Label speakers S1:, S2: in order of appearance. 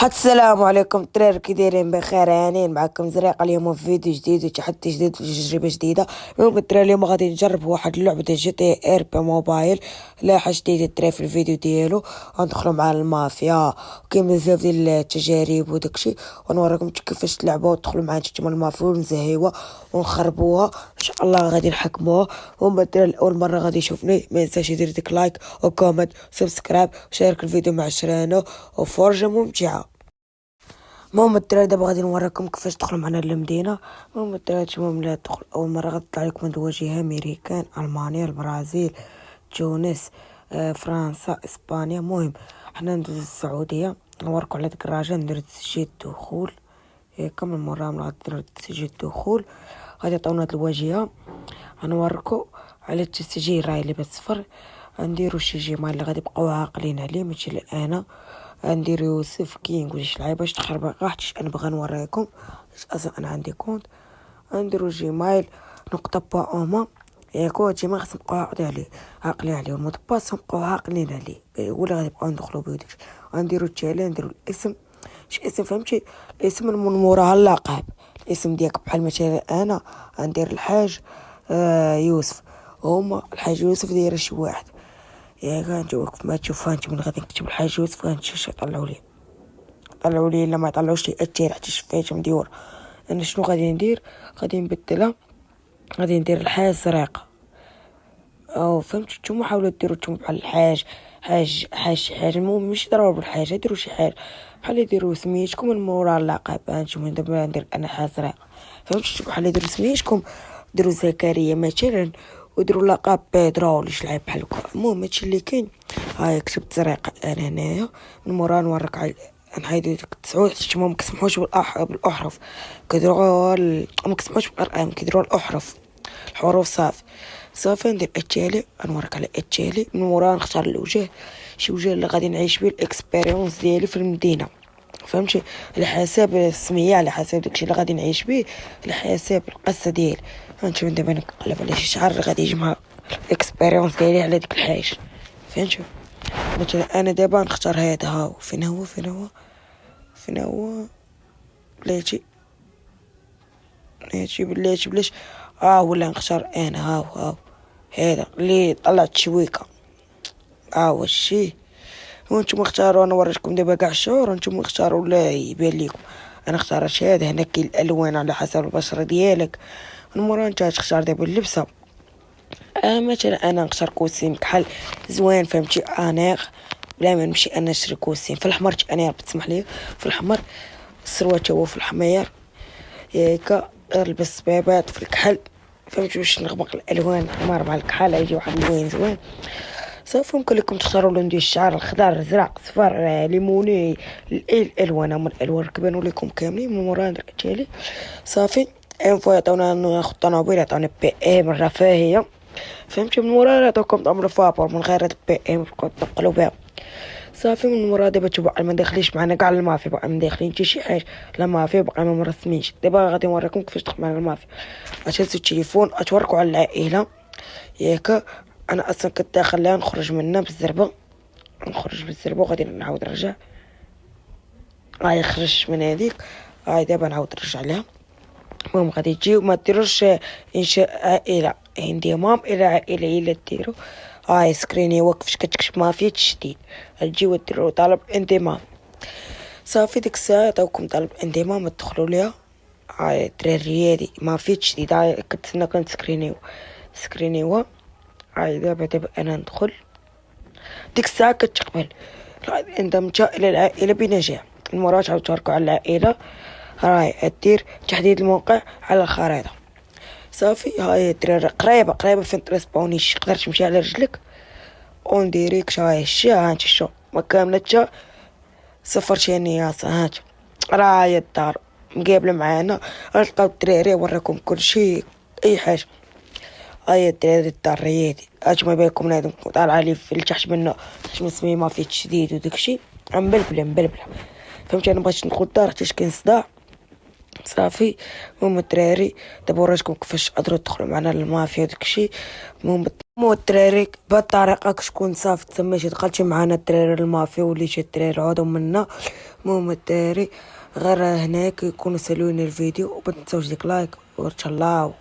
S1: السلام عليكم ترير، كي دايرين بخير؟ يعني معكم زريق اليوم في فيديو جديد وتحدي جديد وتجربة جديدة. المهم الترير اليوم غادي نجرب واحد اللعبة ديال جي تي ار بي موبايل. لائحة جديدة الترير في الفيديو ديالو غندخلو مع المافيا، وكاين بزاف ديال التجارب وداكشي، ونوريكم كيفاش تلعبوا وتدخلوا معنا نتوما المافيا ونزهيوها ونخربوها ان شاء الله. غادي نحكموها. ومن الترير الاول مرة غادي يشوفني ما ينساش يدير ديك لايك وكومنت وسبسكرايب وشارك الفيديو مع شرانو وفرجة ممتعة. المهم الدراري دابا غادي نوريكم كيفاش تدخلوا معنا للمدينه. المهم الدراري نتوما ملي تدخل اول مره غتطلع لكم هاد الواجهه: امريكان، المانيا، البرازيل، تونس، فرنسا، اسبانيا. المهم حنا ندوز السعوديه، نوركم على ديك الراجل ندير تسجيل الدخول. كمل مرة من غادي تسجيل الدخول غادي يعطيونا هاد الواجهه. غنوريكم على التسجيل راهي اللي بالصفر. غنديرو شي جيميل اللي غادي يبقاو عاقلين عليه، ماشي انا غندير يوسف كينغ ولا شي لعيبه باش تخرب راحتي. انا باغا نوريكم اصلا انا عندي كونت. غنديرو جيميل نقطه با اوما ياكو جيميل خاص نبقاو عاقلين عليه والمود باس نبقاو عاقلين عليه ولا غادي نبقاو ندخلو بيه داكشي. غنديرو التالي نديرو الاسم، شي اسم فهمتي، الاسم من موراها اللقب. الاسم ديالك بحال مثلا انا غندير الحاج يوسف، هما الحاج يوسف داير شي واحد. غنجاوبك ما تشوفها انت من غادي نكتب الحاج يوسف غنشوف يطلعوا لي الا ما يطلعوش لي التير حتى شفيت مديور. انا شنو غادي ندير؟ غادي نبدلها، غادي ندير الحاج زريقه. او فهمتوا نتوما حاولوا ديروا نتوما بحال الحاج حاج. المهم ماشي ضروري بالحاجه، ديروا شي حاجه بحال اللي ديروا سميتكم من مورا اللقب. هانتوما دابا ندير انا حاج زريقه، فهمتوا بحال اللي ديروا سميتكم، ديروا زكريا مثلا وديروا لقب بيدرو ولا شي لعيب بحال هكا. المهم هادشي اللي كاين. هاي كتبت زريقه انا هنايا. من مورا نوريك على نحيدو ديك التسعود حيت ما كتسمحوش بالاحرف، كيديروها ما كتسمحوش بالارقام، كيديروها الاحرف الحروف. صافي ندير التالي، غنوريك على التالي. من مورا نختار الوجه، شي وجه اللي غادي نعيش بيه الاكسبيريونس ديالي في المدينه، فهمتي، على حساب السميه، على حساب داكشي اللي غادي نعيش به، على حساب القصه ديالي. هانتوما دابا نقلب على شي شعر اللي غادي يجمع الاكسبيريونس ديالي على ديك الحاجه، فهمتوا. مثلا انا دابا نختار هذا. هاو فين هو بلاتي بلاش. ولا نختار انا. هاو هذا اللي طلعت شويكه. هادشي وانتم اختاروا. انا وريتكم دابا كاع الشهور وانتم اختاروا ولا يبان لكم. انا اختارت هذا. هنا كاين الالوان على حسب البشره ديالك. من مورا انت تختار دابا اللبسه. مثلا انا نختار كوسين كحل زوين، فهمتي، انيق بلا ما نمشي انا نشري كوسين في الاحمر. انا بتسمح لي في الاحمر، السروال هو في الحمير، ياك لبس بيبات في الكحل، فهمتي، باش نغمق الالوان حمار مع الكحل يجي واحد اللون زوين. صافي ممكن لكم تختاروا لون ديال الشعر: الخضر، الزرق، صفر، ليموني، الالوان. هما الالوان كيبانوا لكم كاملين. من مورا ندير التالي. صافي انفو يعطيونا ناخذ طوموبيل، يعطيونا بي ام الرفاهيه، فهمتي. من مورا يعطيوكم طوموبيل فابور من غير هاد البي ام تنقلوا بها. صافي من مورا دابا تبع ما داخليش معنا كاع المافيا، بقى ما داخلين حتى شي حاجه. لا مافيا بقى ما مرسمينش. دابا غادي نوريكم كيفاش تدخل معنا المافيا. غتهزوا التليفون غتوركوا على العائله، ياك. انا اصلا كنت داخل لها نخرج منها بالزربه، وغادي نعاود نرجع. خرجت من هذيك. دابا نعاود نرجع لها. المهم غادي تجيو ما ديروش انشاء عائله، انضمام الى عائله الا ديروا. سكريني هو كيفاش كتكتب مافيا تشديد، غتجيو ديروا طلب انضمام. صافي ديك الساعه عطاوكم طلب انضمام تدخلوا ليها. الدراري هادي مافيا تشديد كتسنى سكرينيوها. دابا انا ندخل. ديك الساعه كتقبل انضمت الى العائله بنجاح. المرات تعاود توركوا على العائله. راهي دير تحديد الموقع على الخريطه. صافي هاي الدراري قريبه فين تريسبونيش، تقدر تمشي على رجلك اون ديريكت. هانت شو ما كاملتها صفر شانياس. هانت راهي الدار مقابله معانا. غتلقاو الدراري وراكم كلشي اي حاجه. الدراري الدار هادي اجمع بالكم نادم طالعه لي في التحت منه تحت من سميمه في تشديد وداكشي مبلبله. فهمتي، انا مبغيتش ندخل الدار حتى كاين صداع. صافي المهم الدراري دابا وريتكم كيفاش تقدروا تدخلوا معنا للمافيا وداكشي. المهم مو التراري بطريقة شكون صافي تسميش دخلتي معانا التراري المافيا وليتي التراري عضو منا. المهم التراري غير هناك يكونوا سالوني الفيديو ومتنساوش ديك لايك وتهلاو.